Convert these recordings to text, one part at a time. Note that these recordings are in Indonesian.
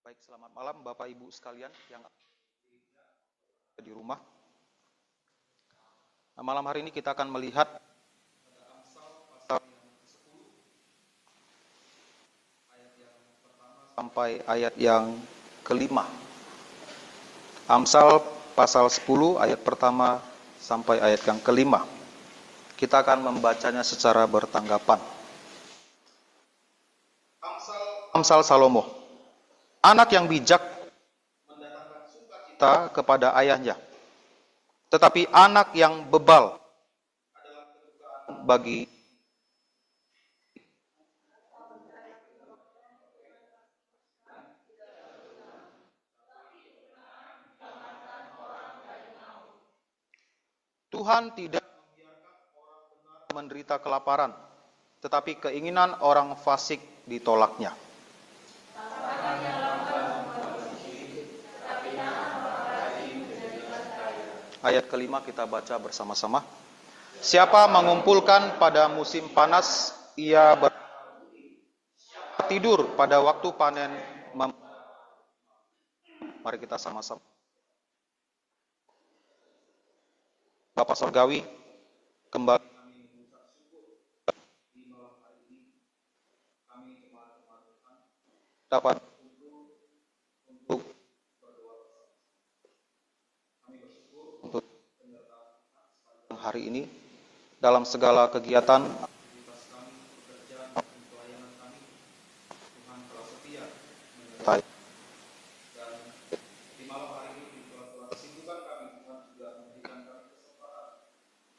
Baik, selamat malam Bapak Ibu sekalian yang ada di rumah. Nah, malam hari ini kita akan melihat sampai ayat yang kelima. Amsal pasal 10 ayat pertama sampai ayat yang kelima. Kita akan membacanya secara bertanggapan. Amsal Salomo. Anak yang bijak mendatangkan sukacita kepada ayahnya, tetapi anak yang bebal adalah kedukaan bagi Tuhan. Tidak membiarkan orang benar menderita kelaparan, tetapi keinginan orang fasik ditolaknya. Ayat kelima kita baca bersama-sama. Siapa mengumpulkan pada musim panas, ia tidur pada waktu panen. Mari kita sama-sama. Bapak Sorgawi, kembali dapat untuk hari ini dalam segala kegiatan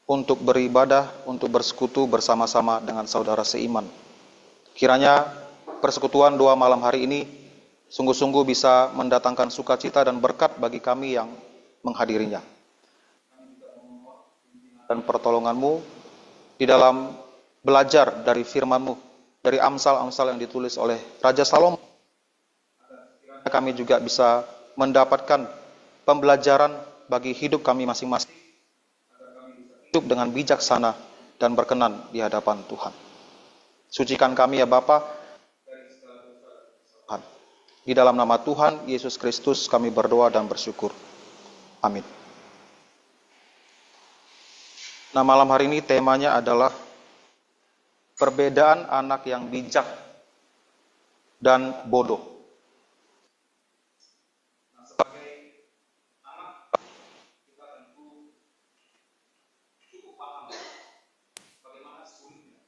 untuk beribadah, untuk bersekutu bersama-sama dengan saudara seiman. Kiranya persekutuan doa malam hari ini sungguh-sungguh bisa mendatangkan sukacita dan berkat bagi kami yang menghadirinya. Dan pertolongan-Mu di dalam belajar dari firman-Mu, dari amsal-amsal yang ditulis oleh Raja Salomo. Kami juga bisa mendapatkan pembelajaran bagi hidup kami masing-masing, hidup dengan bijaksana dan berkenan di hadapan Tuhan. Sucikan kami ya Bapa, di dalam nama Tuhan Yesus Kristus kami berdoa dan bersyukur. Amin. Nah, malam hari ini temanya adalah perbedaan anak yang bijak dan bodoh. Nah, sebagai anak, kita tentu cukup paham bagaimana sulitnya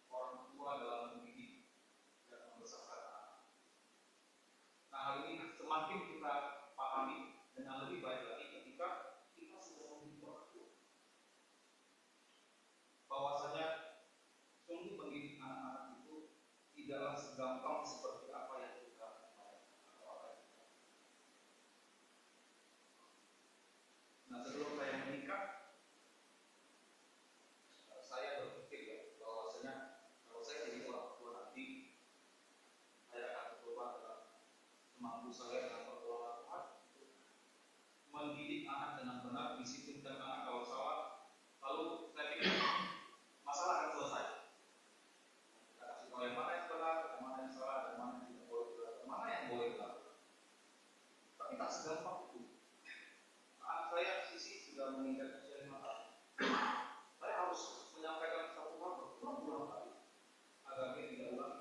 orang tua dalam mendidik dan membesarkan anak. Nah, hal ini semakin kita pahami dengan lebih baik lagi ketika kita sudah mendidik orang tua. Bahwasanya sungguh mendidik anak-anak itu tidaklah segampang seperti apa yang kita bayangkan. Nah, sebelum saya menikah, saya berpikir ya, bahwasanya kalau saya jadi orang tua nanti, saya akan berdoa dalam semampu saya dengan pertolongan Tuhan mendidik anak dengan benar, disiplinkan anak kalau salah, lalu saya pikir masalah akan selesai. Kita kasih tahu yang mana yang benar, yang mana yang salah, dan mana yang tidak boleh dilakukan, mana yang boleh dilakukan. Tapi tak segampang itu. Anak saya sisi sudah meningkat usia 5 tahun. Saya harus menyampaikan satu hal berulang-ulang kali agar dia tidak ulang.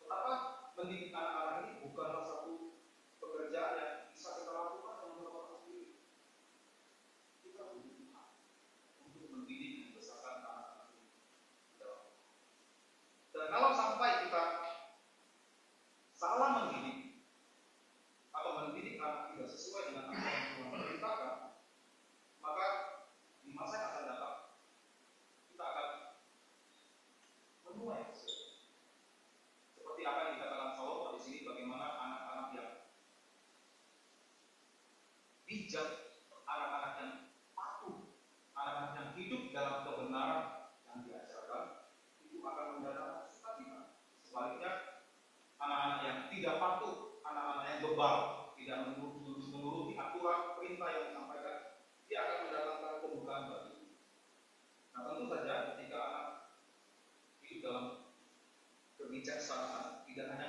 Betapa mendidik anak-anak ini bukanlah satu pekerjaan yang bisa kita lakukan dengan orang sendiri. Kita butuh Tuhan untuk mendidik dan membesarkan anak-anak ini. Dan kalau sampai kita salah mendidik atau mendidik anak tidak sesuai dengan apa yang Tuhan perintahkan, maka di masa yang akan datang kita akan menuai seperti apa yang dikatakan Salomo di sini, bagaimana anak-anak yang bijak, anak-anak yang patuh, anak-anak yang hidup dalam kebenaran yang diajarkan itu akan mendatangkan sukacita. Sebaliknya, anak-anak yang tidak patuh, anak-anak yang bebal, tidak menuruti aturan perintah yang disampaikan, dia akan mendatangkan kedukaan bagi. Nah, tentu saja ketika anak hidup dalam kebijaksanaan, tidak hanya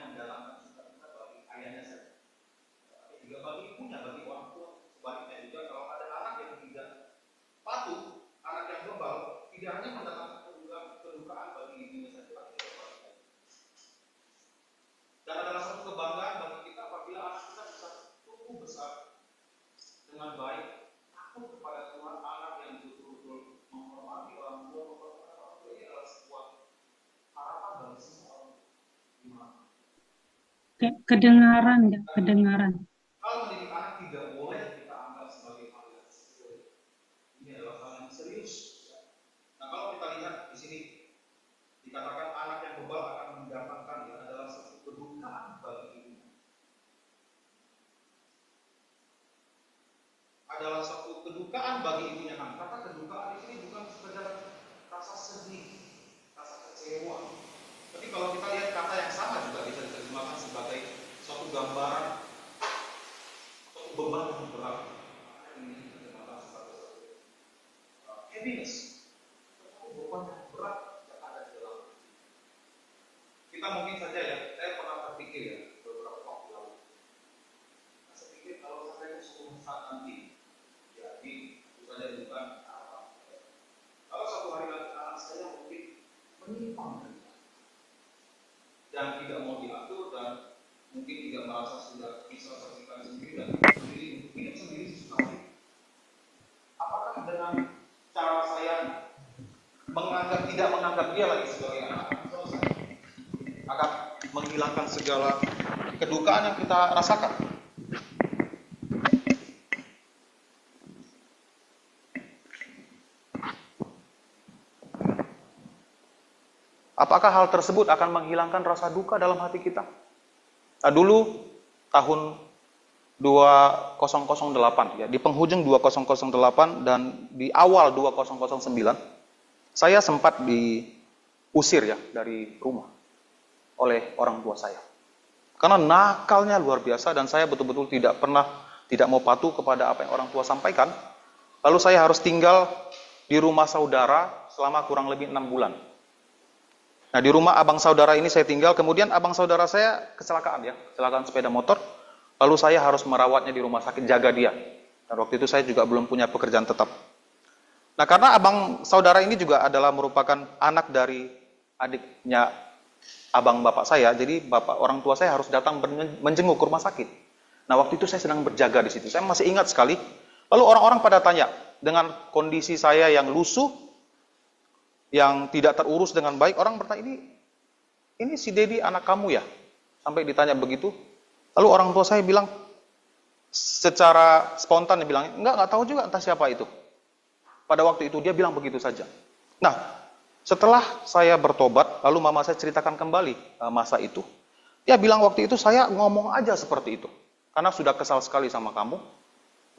Kayak kedengaran, nggak kedengaran. Hal mendidik anak tidak boleh kita anggap sebagai hal yang sepele. Ini adalah hal yang serius. Nah, kalau kita lihat di sini dikatakan anak yang bebal akan mendatangkan ya, adalah satu kedukaan bagi ibunya. Adalah satu kedukaan bagi ibunya kan. Kata kedukaan di sini bukan sekedar rasa sedih, rasa kecewa. Tapi kalau kita lihat kata yang sama juga bisa diterjemahkan sebagai suatu gambaran suatu beban yang berat. Ini diterjemahkan sebagai heaviness, suatu beban yang berat yang ada di dalam. Kita mungkin saja ya, saya pernah terpikir ya beberapa waktu lalu. Saya pikir kalau saya suatu saat nanti, ya ini misalnya bukan apa. Kalau suatu hari nanti anak saya mungkin menyimpang dan tidak mau diatur dan mungkin tidak merasa sudah bisa berdiri sendiri dan sendiri untuk hidup sendiri sesudah itu. Apakah dengan cara saya tidak menganggap dia lagi sebagai anak akan menghilangkan segala kedukaan yang kita rasakan? Apakah hal tersebut akan menghilangkan rasa duka dalam hati kita? Nah, dulu tahun 2008 ya, di penghujung 2008 dan di awal 2009 saya sempat diusir ya dari rumah oleh orang tua saya. Karena nakalnya luar biasa dan saya betul-betul tidak mau patuh kepada apa yang orang tua sampaikan. Lalu saya harus tinggal di rumah saudara selama kurang lebih 6 bulan. Nah, di rumah abang saudara ini saya tinggal, kemudian abang saudara saya kecelakaan sepeda motor, lalu saya harus merawatnya di rumah sakit, jaga dia. Dan waktu itu saya juga belum punya pekerjaan tetap. Nah, karena abang saudara ini juga adalah merupakan anak dari adiknya abang bapak saya, jadi bapak orang tua saya harus datang menjenguk ke rumah sakit. Nah, waktu itu saya sedang berjaga di situ, saya masih ingat sekali. Lalu orang-orang pada tanya, dengan kondisi saya yang lusuh, yang tidak terurus dengan baik, orang bertanya, ini si Dedi anak kamu ya? Sampai ditanya begitu. Lalu orang tua saya bilang, secara spontan dia bilang, enggak tahu juga entah siapa itu. Pada waktu itu dia bilang begitu saja. Nah, setelah saya bertobat, lalu mama saya ceritakan kembali masa itu. Dia bilang waktu itu saya ngomong aja seperti itu. Karena sudah kesal sekali sama kamu.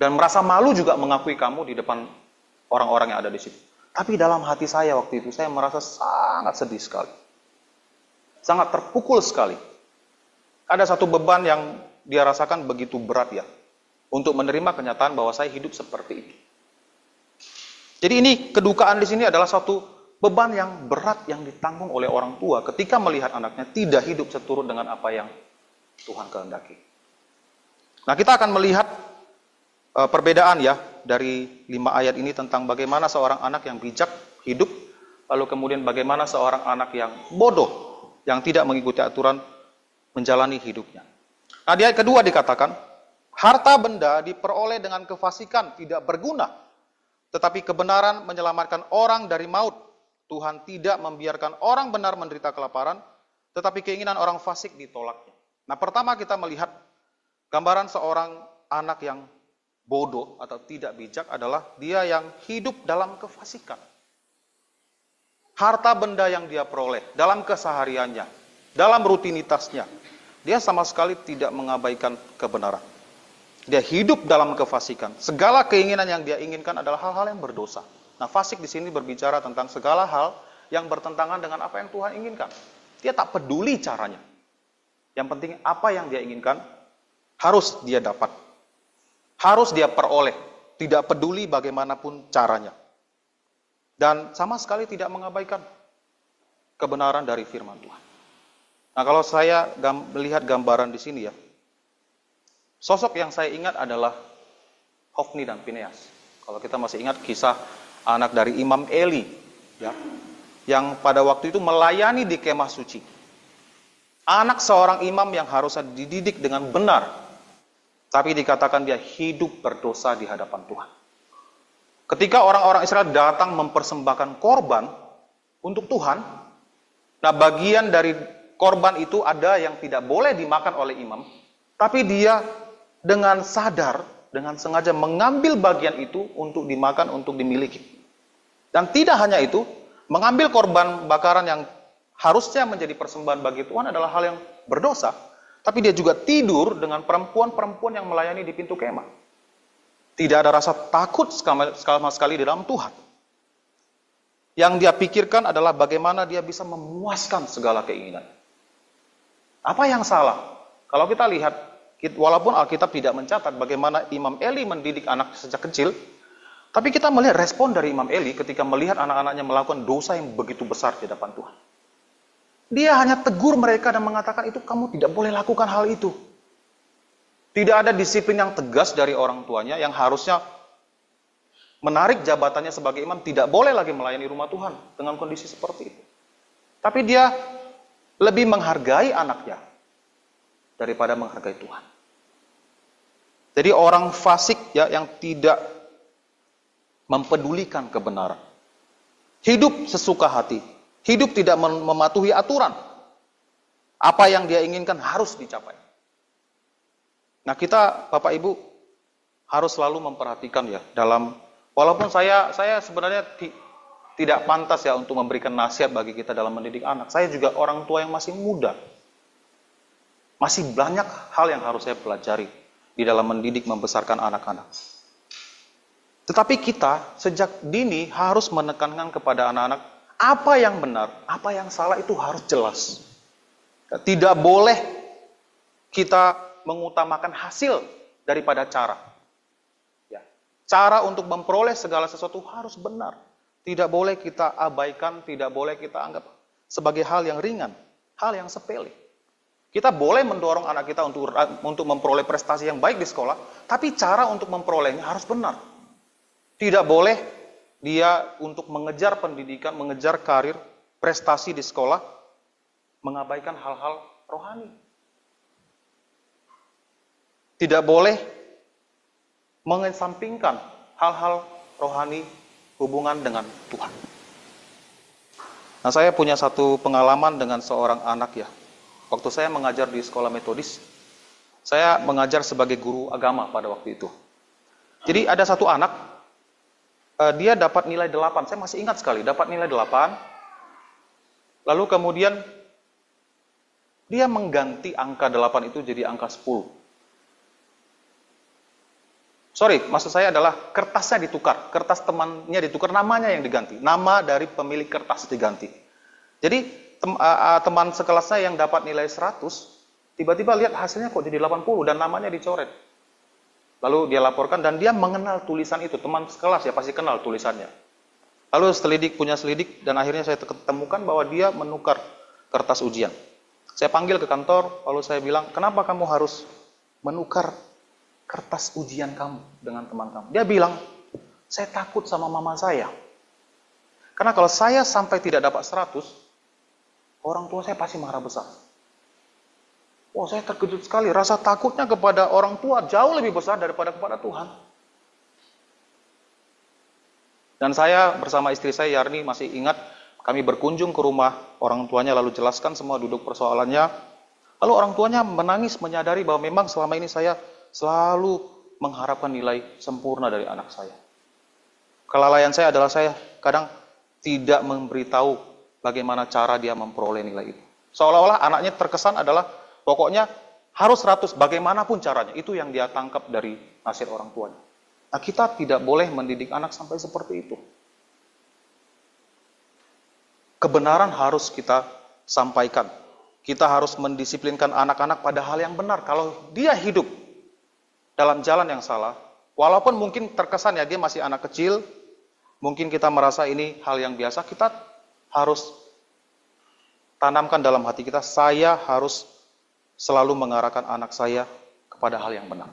Dan merasa malu juga mengakui kamu di depan orang-orang yang ada di situ. Tapi dalam hati saya waktu itu, saya merasa sangat sedih sekali. Sangat terpukul sekali. Ada satu beban yang dia rasakan begitu berat ya. Untuk menerima kenyataan bahwa saya hidup seperti itu. Jadi ini kedukaan di sini adalah suatu beban yang berat yang ditanggung oleh orang tua ketika melihat anaknya tidak hidup seturut dengan apa yang Tuhan kehendaki. Nah, kita akan melihat perbedaan ya dari 5 ayat ini tentang bagaimana seorang anak yang bijak hidup, lalu kemudian bagaimana seorang anak yang bodoh, yang tidak mengikuti aturan menjalani hidupnya. Nah, di ayat kedua dikatakan, harta benda diperoleh dengan kefasikan tidak berguna, tetapi kebenaran menyelamatkan orang dari maut. Tuhan tidak membiarkan orang benar menderita kelaparan, tetapi keinginan orang fasik ditolaknya. Nah, pertama kita melihat gambaran seorang anak yang bodoh atau tidak bijak adalah dia yang hidup dalam kefasikan. Harta benda yang dia peroleh dalam kesehariannya, dalam rutinitasnya, dia sama sekali tidak mengabaikan kebenaran. Dia hidup dalam kefasikan. Segala keinginan yang dia inginkan adalah hal-hal yang berdosa. Nah, fasik di sini berbicara tentang segala hal yang bertentangan dengan apa yang Tuhan inginkan. Dia tak peduli caranya. Yang penting apa yang dia inginkan harus dia dapat. Harus dia peroleh, tidak peduli bagaimanapun caranya. Dan sama sekali tidak mengabaikan kebenaran dari firman Tuhan. Nah, kalau saya melihat gambaran di sini ya, sosok yang saya ingat adalah Hofni dan Fineas. Kalau kita masih ingat kisah anak dari Imam Eli, ya, yang pada waktu itu melayani di kemah suci. Anak seorang imam yang harusnya dididik dengan benar, tapi dikatakan dia hidup berdosa di hadapan Tuhan. Ketika orang-orang Israel datang mempersembahkan korban untuk Tuhan, nah bagian dari korban itu ada yang tidak boleh dimakan oleh imam, tapi dia dengan sadar, dengan sengaja mengambil bagian itu untuk dimakan, untuk dimiliki. Dan tidak hanya itu, mengambil korban bakaran yang harusnya menjadi persembahan bagi Tuhan adalah hal yang berdosa. Tapi dia juga tidur dengan perempuan-perempuan yang melayani di pintu kemah. Tidak ada rasa takut sama sekali di dalam Tuhan. Yang dia pikirkan adalah bagaimana dia bisa memuaskan segala keinginan. Apa yang salah? Kalau kita lihat, walaupun Alkitab tidak mencatat bagaimana Imam Eli mendidik anak sejak kecil, tapi kita melihat respon dari Imam Eli ketika melihat anak-anaknya melakukan dosa yang begitu besar di hadapan Tuhan. Dia hanya tegur mereka dan mengatakan, itu kamu tidak boleh lakukan hal itu. Tidak ada disiplin yang tegas dari orang tuanya yang harusnya menarik jabatannya sebagai imam, tidak boleh lagi melayani rumah Tuhan dengan kondisi seperti itu. Tapi dia lebih menghargai anaknya daripada menghargai Tuhan. Jadi orang fasik ya yang tidak mempedulikan kebenaran. Hidup sesuka hati. Hidup tidak mematuhi aturan. Apa yang dia inginkan harus dicapai. Nah kita Bapak Ibu harus selalu memperhatikan ya dalam, walaupun saya sebenarnya tidak pantas ya untuk memberikan nasihat bagi kita dalam mendidik anak. Saya juga orang tua yang masih muda. Masih banyak hal yang harus saya pelajari di dalam mendidik membesarkan anak-anak. Tetapi kita sejak dini harus menekankan kepada anak-anak apa yang benar, apa yang salah itu harus jelas. Tidak boleh kita mengutamakan hasil daripada cara. Ya. Cara untuk memperoleh segala sesuatu harus benar. Tidak boleh kita abaikan, tidak boleh kita anggap sebagai hal yang ringan, hal yang sepele. Kita boleh mendorong anak kita untuk memperoleh prestasi yang baik di sekolah, tapi cara untuk memperolehnya harus benar. Tidak boleh dia untuk mengejar pendidikan, mengejar karir, prestasi di sekolah, mengabaikan hal-hal rohani. Tidak boleh mengesampingkan hal-hal rohani hubungan dengan Tuhan. Nah, saya punya satu pengalaman dengan seorang anak ya. Waktu saya mengajar di sekolah metodis, saya mengajar sebagai guru agama pada waktu itu. Jadi ada satu anak, dia dapat nilai 8, saya masih ingat sekali, dapat nilai 8, lalu kemudian dia mengganti angka 8 itu jadi angka 10. Sorry, maksud saya adalah kertasnya ditukar, kertas temannya ditukar, namanya yang diganti, nama dari pemilik kertas diganti. Jadi teman sekelasnya yang dapat nilai 100, tiba-tiba lihat hasilnya kok jadi 80 dan namanya dicoret. Lalu dia laporkan dan dia mengenal tulisan itu, teman sekelas ya pasti kenal tulisannya. Lalu punya selidik dan akhirnya saya temukan bahwa dia menukar kertas ujian. Saya panggil ke kantor, lalu saya bilang, kenapa kamu harus menukar kertas ujian kamu dengan teman kamu? Dia bilang, saya takut sama mama saya. Karena kalau saya sampai tidak dapat 100, orang tua saya pasti marah besar. Wah, saya terkejut sekali. Rasa takutnya kepada orang tua jauh lebih besar daripada kepada Tuhan. Dan saya bersama istri saya, Yarni, masih ingat kami berkunjung ke rumah orang tuanya, lalu jelaskan semua duduk persoalannya. Lalu orang tuanya menangis menyadari bahwa memang selama ini saya selalu mengharapkan nilai sempurna dari anak saya. Kelalaian saya adalah saya kadang tidak memberitahu bagaimana cara dia memperoleh nilai itu. Seolah-olah anaknya terkesan adalah pokoknya harus 100 bagaimanapun caranya. Itu yang dia tangkap dari nasihat orang tuanya. Nah, kita tidak boleh mendidik anak sampai seperti itu. Kebenaran harus kita sampaikan. Kita harus mendisiplinkan anak-anak pada hal yang benar. Kalau dia hidup dalam jalan yang salah, walaupun mungkin terkesan ya dia masih anak kecil, mungkin kita merasa ini hal yang biasa, kita harus tanamkan dalam hati kita, saya harus selalu mengarahkan anak saya kepada hal yang benar.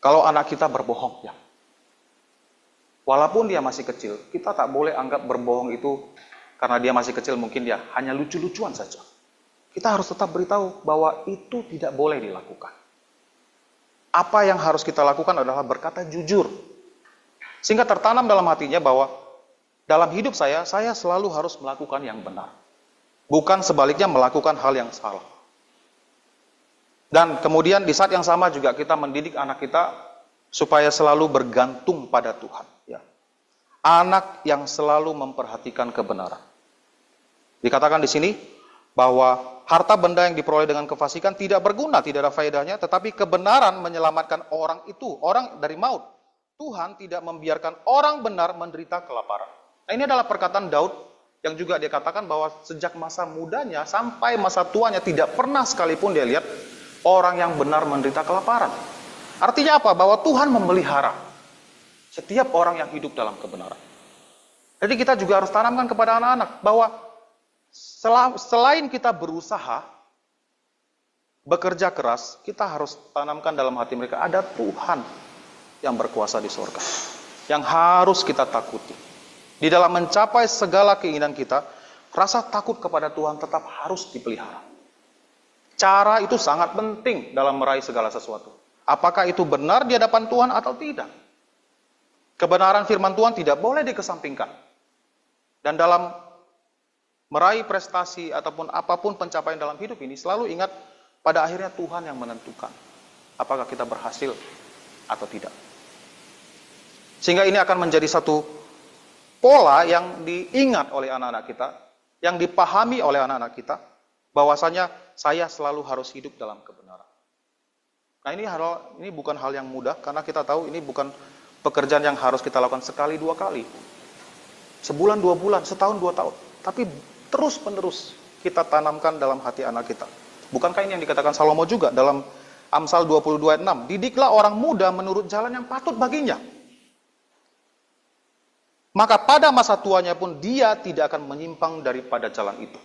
Kalau anak kita berbohong, ya, walaupun dia masih kecil, kita tak boleh anggap berbohong itu karena dia masih kecil mungkin dia hanya lucu-lucuan saja. Kita harus tetap beritahu bahwa itu tidak boleh dilakukan. Apa yang harus kita lakukan adalah berkata jujur. Sehingga tertanam dalam hatinya bahwa dalam hidup saya selalu harus melakukan yang benar. Bukan sebaliknya melakukan hal yang salah. Dan kemudian di saat yang sama juga kita mendidik anak kita supaya selalu bergantung pada Tuhan. Ya. Anak yang selalu memperhatikan kebenaran. Dikatakan di sini bahwa harta benda yang diperoleh dengan kefasikan tidak berguna, tidak ada faedahnya, tetapi kebenaran menyelamatkan orang itu, orang dari maut. Tuhan tidak membiarkan orang benar menderita kelaparan. Nah, ini adalah perkataan Daud yang juga dia katakan bahwa sejak masa mudanya sampai masa tuanya tidak pernah sekalipun dia lihat orang yang benar menderita kelaparan. Artinya apa? Bahwa Tuhan memelihara setiap orang yang hidup dalam kebenaran. Jadi kita juga harus tanamkan kepada anak-anak bahwa selain kita berusaha, bekerja keras, kita harus tanamkan dalam hati mereka ada Tuhan yang berkuasa di surga, yang harus kita takuti. Di dalam mencapai segala keinginan kita, rasa takut kepada Tuhan tetap harus dipelihara. Cara itu sangat penting dalam meraih segala sesuatu. Apakah itu benar di hadapan Tuhan atau tidak? Kebenaran firman Tuhan tidak boleh dikesampingkan. Dan dalam meraih prestasi ataupun apapun pencapaian dalam hidup ini, selalu ingat pada akhirnya Tuhan yang menentukan apakah kita berhasil atau tidak. Sehingga ini akan menjadi satu pola yang diingat oleh anak-anak kita, yang dipahami oleh anak-anak kita, bahwasanya saya selalu harus hidup dalam kebenaran. Nah, ini bukan hal yang mudah, karena kita tahu ini bukan pekerjaan yang harus kita lakukan sekali, dua kali. Sebulan, 2 bulan, setahun, 2 tahun. Tapi terus-menerus kita tanamkan dalam hati anak kita. Bukankah ini yang dikatakan Salomo juga dalam Amsal 22:6? Didiklah orang muda menurut jalan yang patut baginya. Maka pada masa tuanya pun dia tidak akan menyimpang daripada jalan itu.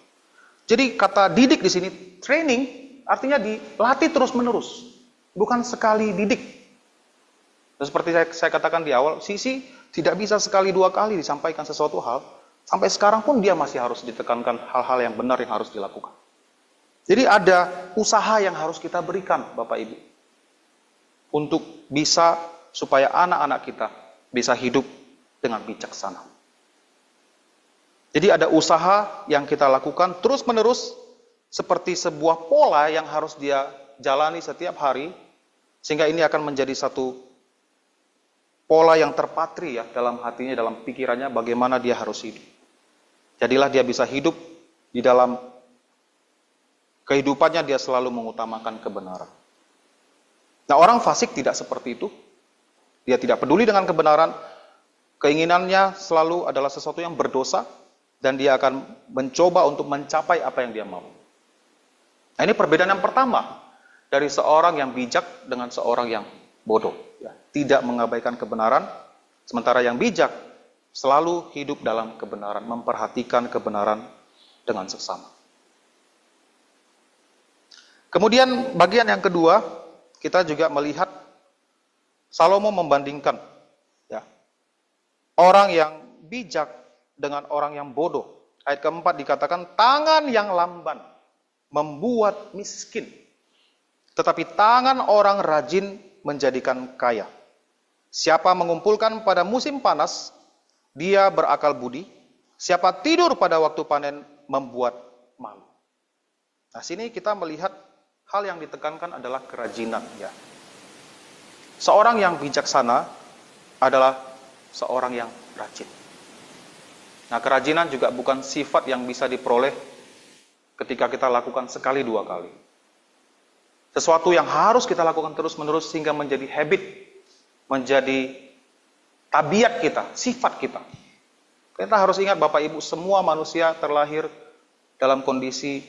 Jadi kata didik di sini, training, artinya dilatih terus-menerus. Bukan sekali didik. Dan seperti saya katakan di awal, Sisi tidak bisa sekali 2 kali disampaikan sesuatu hal. Sampai sekarang pun dia masih harus ditekankan hal-hal yang benar yang harus dilakukan. Jadi ada usaha yang harus kita berikan, Bapak Ibu. Untuk bisa, supaya anak-anak kita bisa hidup dengan bijaksana. Jadi ada usaha yang kita lakukan terus-menerus seperti sebuah pola yang harus dia jalani setiap hari, sehingga ini akan menjadi satu pola yang terpatri ya dalam hatinya, dalam pikirannya bagaimana dia harus hidup. Jadilah dia bisa hidup di dalam kehidupannya, dia selalu mengutamakan kebenaran. Nah, orang fasik tidak seperti itu. Dia tidak peduli dengan kebenaran, keinginannya selalu adalah sesuatu yang berdosa, dan dia akan mencoba untuk mencapai apa yang dia mau. Nah, ini perbedaan yang pertama dari seorang yang bijak dengan seorang yang bodoh. Ya, tidak mengabaikan kebenaran, sementara yang bijak selalu hidup dalam kebenaran, memperhatikan kebenaran dengan seksama. Kemudian bagian yang kedua, kita juga melihat Salomo membandingkan ya, orang yang bijak dengan orang yang bodoh. Ayat keempat dikatakan, tangan yang lamban membuat miskin, tetapi tangan orang rajin menjadikan kaya. Siapa mengumpulkan pada musim panas, dia berakal budi. Siapa tidur pada waktu panen, membuat malu. Nah, sini kita melihat hal yang ditekankan adalah kerajinan. Ya. Seorang yang bijaksana adalah seorang yang rajin. Nah, kerajinan juga bukan sifat yang bisa diperoleh ketika kita lakukan sekali 2 kali. Sesuatu yang harus kita lakukan terus-menerus sehingga menjadi habit, menjadi tabiat kita, sifat kita. Kita harus ingat Bapak Ibu, semua manusia terlahir dalam kondisi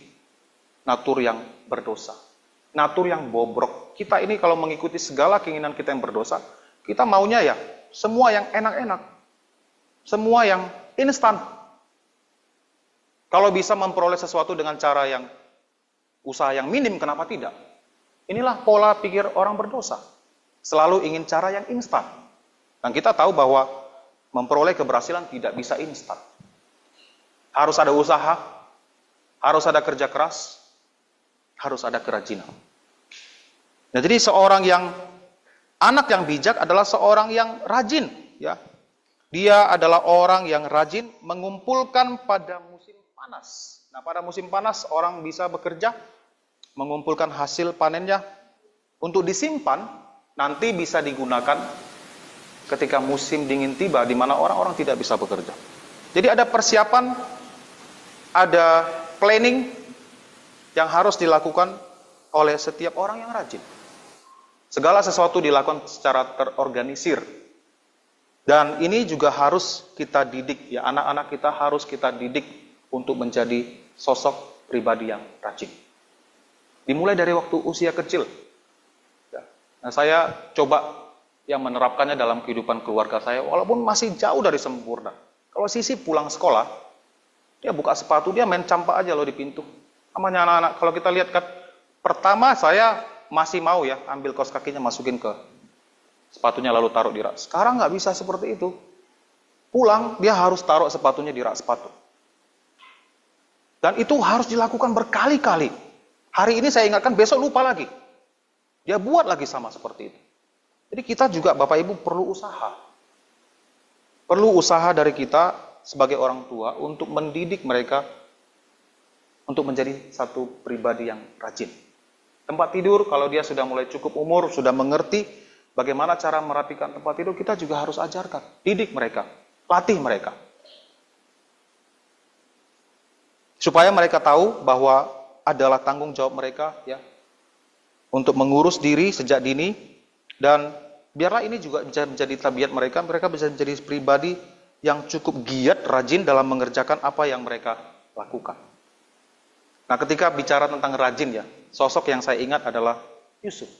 natur yang berdosa. Natur yang bobrok. Kita ini kalau mengikuti segala keinginan kita yang berdosa, kita maunya ya semua yang enak-enak. Semua yang instan. Kalau bisa memperoleh sesuatu dengan cara yang usaha yang minim, kenapa tidak? Inilah pola pikir orang berdosa. Selalu ingin cara yang instan. Dan kita tahu bahwa memperoleh keberhasilan tidak bisa instan. Harus ada usaha, harus ada kerja keras, harus ada kerajinan. Nah, jadi seorang yang anak yang bijak adalah seorang yang rajin, ya. Dia adalah orang yang rajin mengumpulkan pada musim panas. Nah, pada musim panas orang bisa bekerja, mengumpulkan hasil panennya untuk disimpan, nanti bisa digunakan ketika musim dingin tiba, di mana orang-orang tidak bisa bekerja. Jadi ada persiapan, ada planning yang harus dilakukan oleh setiap orang yang rajin. Segala sesuatu dilakukan secara terorganisir. Dan ini juga harus kita didik, ya, anak-anak kita harus kita didik untuk menjadi sosok pribadi yang rajin. Dimulai dari waktu usia kecil. Ya. Nah, saya coba yang menerapkannya dalam kehidupan keluarga saya, walaupun masih jauh dari sempurna. Kalau Sisi pulang sekolah, dia buka sepatu, dia main campak aja loh di pintu. Namanya anak-anak, kalau kita lihat kan, pertama saya masih mau ya, ambil kaos kakinya masukin ke sepatunya lalu taruh di rak. Sekarang nggak bisa seperti itu. Pulang, dia harus taruh sepatunya di rak sepatu. Dan itu harus dilakukan berkali-kali. Hari ini saya ingatkan, besok lupa lagi. Dia buat lagi sama seperti itu. Jadi kita juga Bapak Ibu perlu usaha. Perlu usaha dari kita sebagai orang tua untuk mendidik mereka untuk menjadi satu pribadi yang rajin. Tempat tidur, kalau dia sudah mulai cukup umur, sudah mengerti bagaimana cara merapikan tempat tidur, kita juga harus ajarkan. Didik mereka, latih mereka. Supaya mereka tahu bahwa adalah tanggung jawab mereka ya untuk mengurus diri sejak dini, dan biarlah ini juga bisa menjadi tabiat mereka. Mereka bisa menjadi pribadi yang cukup giat, rajin dalam mengerjakan apa yang mereka lakukan. Nah, ketika bicara tentang rajin ya, sosok yang saya ingat adalah Yusuf.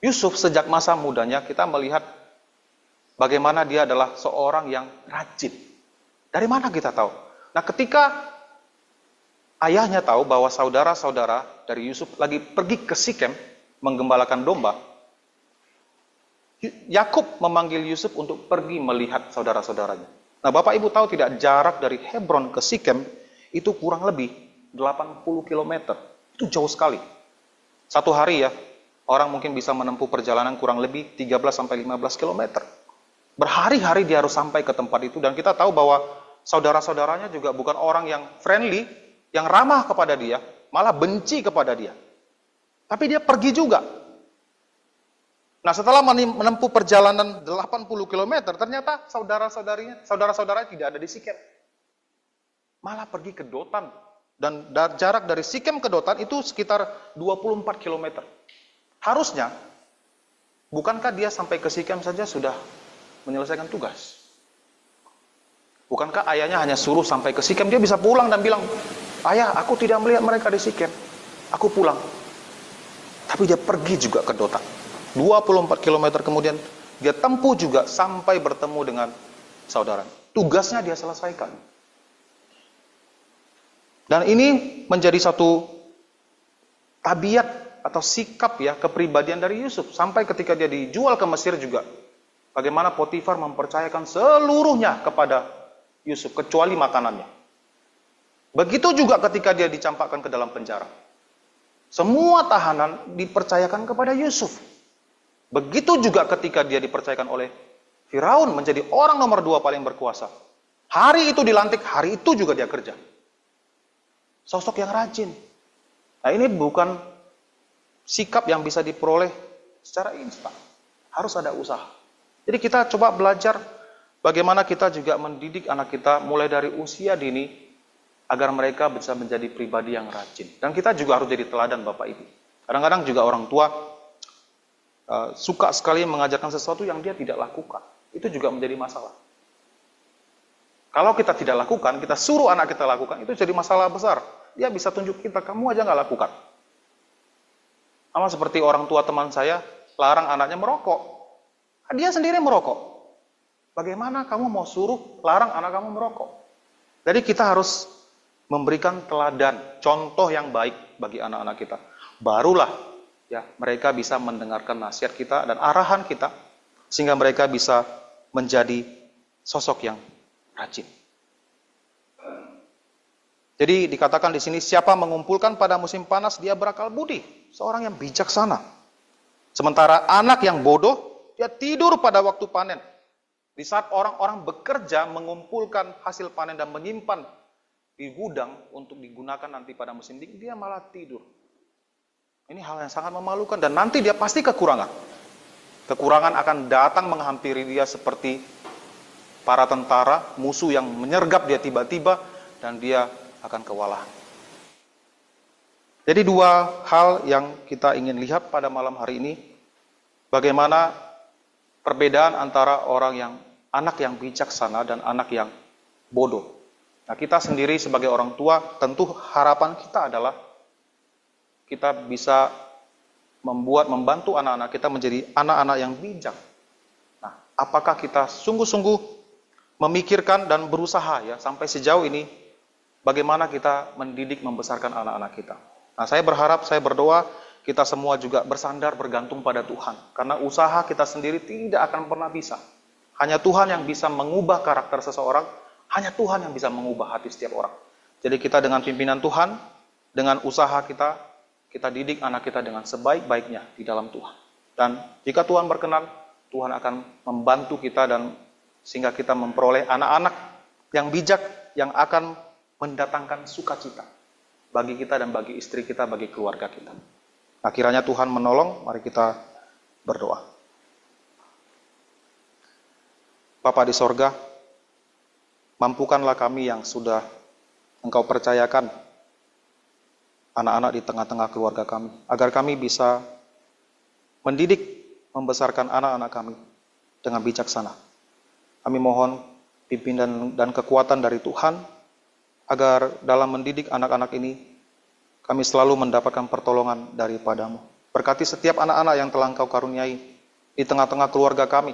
Yusuf sejak masa mudanya kita melihat bagaimana dia adalah seorang yang rajin. Dari mana kita tahu? Nah, ketika ayahnya tahu bahwa saudara-saudara dari Yusuf lagi pergi ke Sikem menggembalakan domba, Yakub memanggil Yusuf untuk pergi melihat saudara-saudaranya. Nah, Bapak Ibu tahu tidak, jarak dari Hebron ke Sikem itu kurang lebih 80 km. Itu jauh sekali. Satu hari ya, orang mungkin bisa menempuh perjalanan kurang lebih 13-15 km. Berhari-hari dia harus sampai ke tempat itu, dan kita tahu bahwa saudara-saudaranya juga bukan orang yang friendly, yang ramah kepada dia, malah benci kepada dia. Tapi dia pergi juga. Nah, setelah menempuh perjalanan 80 km, ternyata saudara-saudaranya tidak ada di Sikem. Malah pergi ke Dotan. Dan jarak dari Sikem ke Dotan itu sekitar 24 km. Harusnya, bukankah dia sampai ke Sikem saja sudah menyelesaikan tugas? Bukankah ayahnya hanya suruh sampai ke Sikem, dia bisa pulang dan bilang, "Ayah, aku tidak melihat mereka di Sikem, aku pulang." Tapi dia pergi juga ke Dotan. 24 km kemudian, dia tempuh juga sampai bertemu dengan saudara. Tugasnya dia selesaikan. Dan ini menjadi satu tabiat atau sikap ya, kepribadian dari Yusuf. Sampai ketika dia dijual ke Mesir juga. Bagaimana Potifar mempercayakan seluruhnya kepada Yusuf, kecuali makanannya. Begitu juga ketika dia dicampakkan ke dalam penjara. Semua tahanan dipercayakan kepada Yusuf. Begitu juga ketika dia dipercayakan oleh Firaun menjadi orang nomor 2 paling berkuasa. Hari itu dilantik, hari itu juga dia kerja. Sosok yang rajin. Nah, ini bukan sikap yang bisa diperoleh secara instan. Harus ada usaha. Jadi kita coba belajar bagaimana kita juga mendidik anak kita mulai dari usia dini agar mereka bisa menjadi pribadi yang rajin. Dan kita juga harus jadi teladan Bapak Ibu. Kadang-kadang juga orang tua suka sekali mengajarkan sesuatu yang dia tidak lakukan. Itu juga menjadi masalah. Kalau kita tidak lakukan, kita suruh anak kita lakukan, itu jadi masalah besar. Dia bisa tunjuk kita, kamu aja nggak lakukan. Sama seperti orang tua teman saya, larang anaknya merokok. Dia sendiri merokok. Bagaimana kamu mau suruh larang anak kamu merokok? Jadi kita harus memberikan teladan, contoh yang baik bagi anak-anak kita. Barulah ya mereka bisa mendengarkan nasihat kita dan arahan kita, sehingga mereka bisa menjadi sosok yang rajin. Jadi dikatakan di sini, siapa mengumpulkan pada musim panas, dia berakal budi, seorang yang bijaksana. Sementara anak yang bodoh, dia tidur pada waktu panen. Di saat orang-orang bekerja mengumpulkan hasil panen dan menyimpan di gudang untuk digunakan nanti pada musim dingin, dia malah tidur. Ini hal yang sangat memalukan dan nanti dia pasti kekurangan. Kekurangan akan datang menghampiri dia seperti para tentara, musuh yang menyergap dia tiba-tiba dan dia akan kewalahan. Jadi dua hal yang kita ingin lihat pada malam hari ini, bagaimana perbedaan antara anak yang bijaksana dan anak yang bodoh. Nah, kita sendiri sebagai orang tua, tentu harapan kita adalah kita bisa membantu anak-anak kita menjadi anak-anak yang bijak. Nah, apakah kita sungguh-sungguh memikirkan dan berusaha ya sampai sejauh ini bagaimana kita mendidik membesarkan anak-anak kita. Nah, saya berharap, saya berdoa kita semua juga bersandar bergantung pada Tuhan. Karena usaha kita sendiri tidak akan pernah bisa. Hanya Tuhan yang bisa mengubah karakter seseorang, hanya Tuhan yang bisa mengubah hati setiap orang. Jadi kita dengan pimpinan Tuhan, dengan usaha kita didik anak kita dengan sebaik-baiknya di dalam Tuhan. Dan jika Tuhan berkenan, Tuhan akan membantu kita dan sehingga kita memperoleh anak-anak yang bijak yang akan mendatangkan sukacita bagi kita dan bagi istri kita, bagi keluarga kita. Nah, kiranya Tuhan menolong, mari kita berdoa. Bapa di sorga, mampukanlah kami yang sudah Engkau percayakan anak-anak di tengah-tengah keluarga kami, agar kami bisa mendidik, membesarkan anak-anak kami dengan bijaksana. Kami mohon pimpinan dan kekuatan dari Tuhan, agar dalam mendidik anak-anak ini, kami selalu mendapatkan pertolongan daripadamu. Berkati setiap anak-anak yang telah Engkau karuniai di tengah-tengah keluarga kami,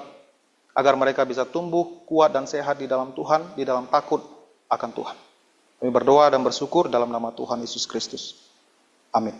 agar mereka bisa tumbuh kuat dan sehat di dalam Tuhan, di dalam takut akan Tuhan. Kami berdoa dan bersyukur dalam nama Tuhan Yesus Kristus. Amin.